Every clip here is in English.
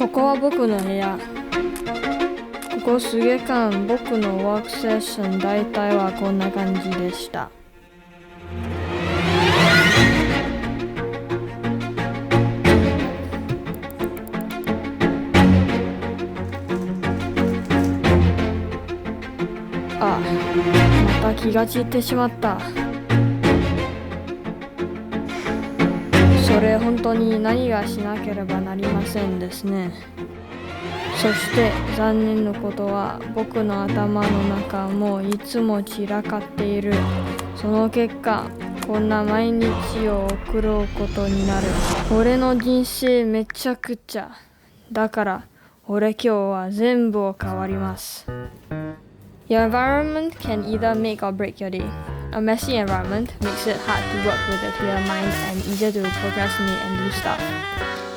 ここは僕の部屋。ここ数月間僕のワークセッション大体はこんな感じでした。あ、また気が散ってしまった。それ本当に何がしなければなりませんですね。そして残念なことは僕の頭の中もいつも散らかっている。その結果こんな毎日を送ることになる。俺の人生めちゃくちゃだから俺今日は全部を変わります。Your environment can either make or break your day. A messy environment makes it hard to work with a clear mind and easier to procrastinate and do stuff.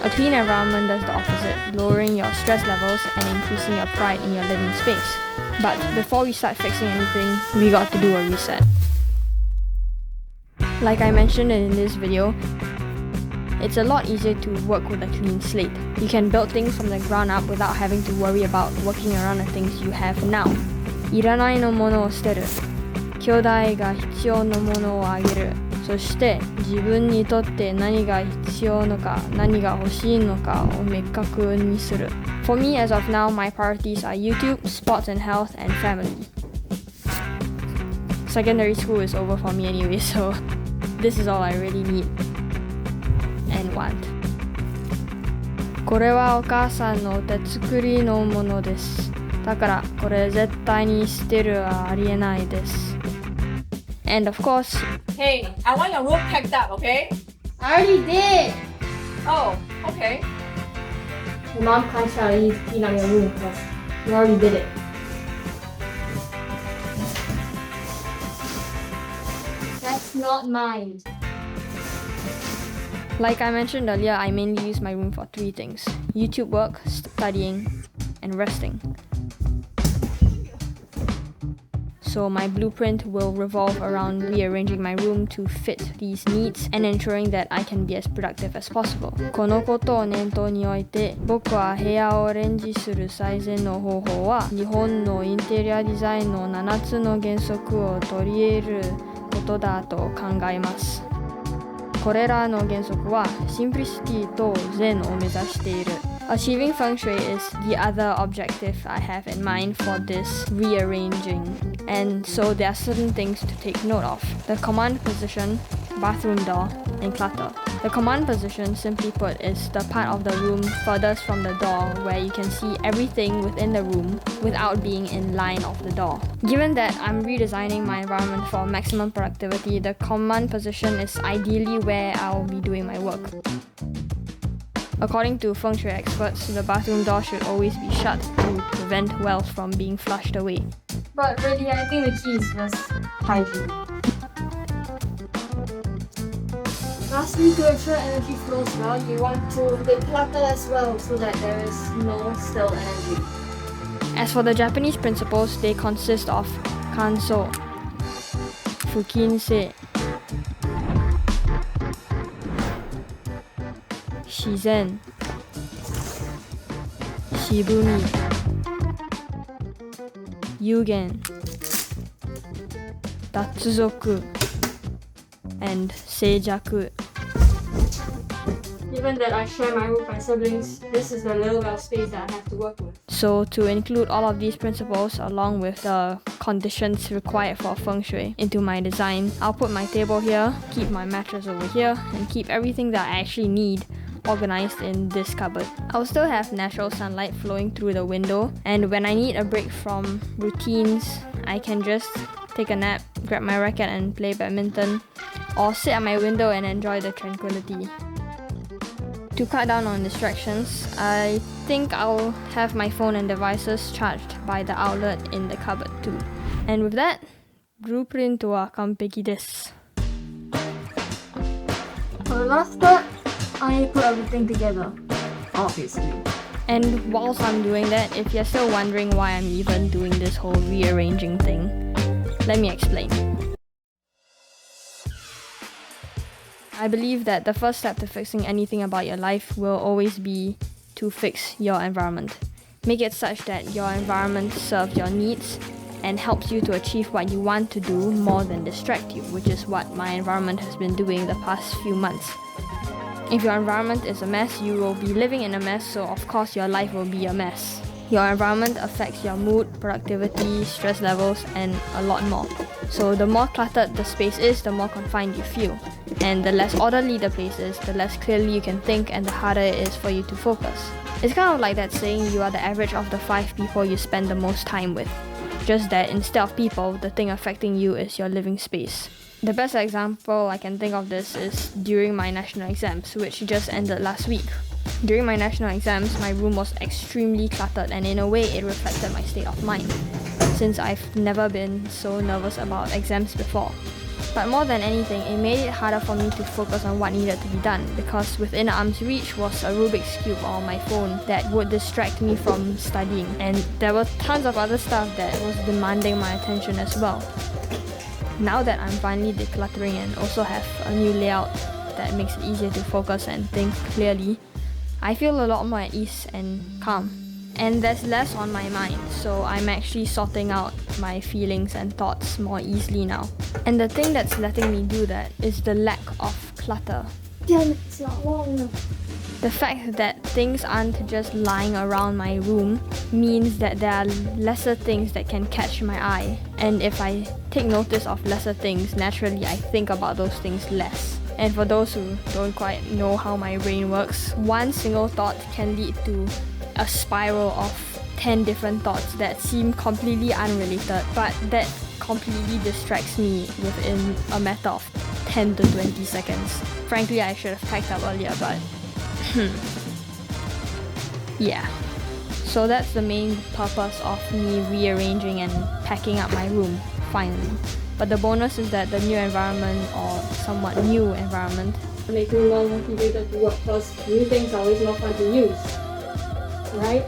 A clean environment does the opposite, lowering your stress levels and increasing your pride in your living space. But before we start fixing anything, we got to do a reset. Like I mentioned in this video, it's a lot easier to work with a clean slate. You can build things from the ground up without having to worry about working around the things you have now. いらないのものを捨てる。兄弟が必要なものをあげる。そして自分にとって何が必要のか何が欲しいのかを明確にする。For me, as of now, my priorities are YouTube, sports and health, and family. Secondary school is over for me anyway, so this is all I really need and want. これはお母さんの手作りのものです。だからこれ絶対に捨てるはありえないです。And of course, Hey, I want your room packed up, okay? I already did. Oh, okay. Your mom can't tell you to clean out your room because you already did it. That's not mine. Like I mentioned earlier, I mainly use my room for 3 things: YouTube work, studying, and resting. So my blueprint will revolve around rearranging my room to fit these needs and ensuring that I can be as productive as possible. このことを念頭において、僕は部屋をアレンジする最善の方法は、日本のインテリアデザインの7つの原則を取り入れることだと考えます。これらの原則はシンプリシティと善を目指している。Achieving feng shui is the other objective I have in mind for this rearranging, and so there are certain things to take note of. The command position, bathroom door, and clutter. The command position, simply put, is the part of the room furthest from the door where you can see everything within the room without being in line of the door. Given that I'm redesigning my environment for maximum productivity, the command position is ideally where I'll be doing my work. According to feng shui experts, the bathroom door should always be shut to prevent wealth from being flushed away. But really, I think the key is just hygiene. Lastly, to ensure energy flows well, you want to declutter as well so that there is no still energy. As for the Japanese principles, they consist of kanso, fukinsei, shizen, shibumi, yugen, datsuzoku, and seijaku. Given that I share my room with my siblings, this is the little bit of space that I have to work with. So to include all of these principles along with the conditions required for feng shui into my design, I'll put my table here, keep my mattress over here, and keep everything that I actually need organized in this cupboard. I'll still have natural sunlight flowing through the window, and when I need a break from routines, I can just take a nap, grab my racket and play badminton, or sit at my window and enjoy the tranquility. To cut down on distractions, I think I'll have my phone and devices charged by the outlet in the cupboard too. And with that, blueprint wa kanpeki desu. For the last part, I put everything together, obviously. And whilst I'm doing that, if you're still wondering why I'm even doing this whole rearranging thing, let me explain. I believe that the first step to fixing anything about your life will always be to fix your environment. Make it such that your environment serves your needs and helps you to achieve what you want to do more than distract you, which is what my environment has been doing the past few months. If your environment is a mess, you will be living in a mess, so of course your life will be a mess. Your environment affects your mood, productivity, stress levels, and a lot more. So the more cluttered the space is, the more confined you feel. And the less orderly the place is, the less clearly you can think and the harder it is for you to focus. It's kind of like that saying, you are the average of the 5 people you spend the most time with. Just that instead of people, the thing affecting you is your living space. The best example I can think of this is during my national exams, which just ended last week. During my national exams, my room was extremely cluttered, and in a way it reflected my state of mind, since I've never been so nervous about exams before. But more than anything, it made it harder for me to focus on what needed to be done, because within arm's reach was a Rubik's Cube on my phone that would distract me from studying, and there were tons of other stuff that was demanding my attention as well. Now that I'm finally decluttering and also have a new layout that makes it easier to focus and think clearly, I feel a lot more at ease and calm. And there's less on my mind, so I'm actually sorting out my feelings and thoughts more easily now. And the thing that's letting me do that is the lack of clutter. Damn, it's not long enough. The fact that things aren't just lying around my room means that there are lesser things that can catch my eye. And if I take notice of lesser things, naturally I think about those things less. And for those who don't quite know how my brain works, one single thought can lead to a spiral of 10 different thoughts that seem completely unrelated, but that completely distracts me within a matter of 10 to 20 seconds. Frankly, I should have packed up earlier, but yeah. So that's the main purpose of me rearranging and packing up my room, finally. But the bonus is that the new environment, or somewhat new environment, Make me more motivated to work because new things are always more fun to use. Right?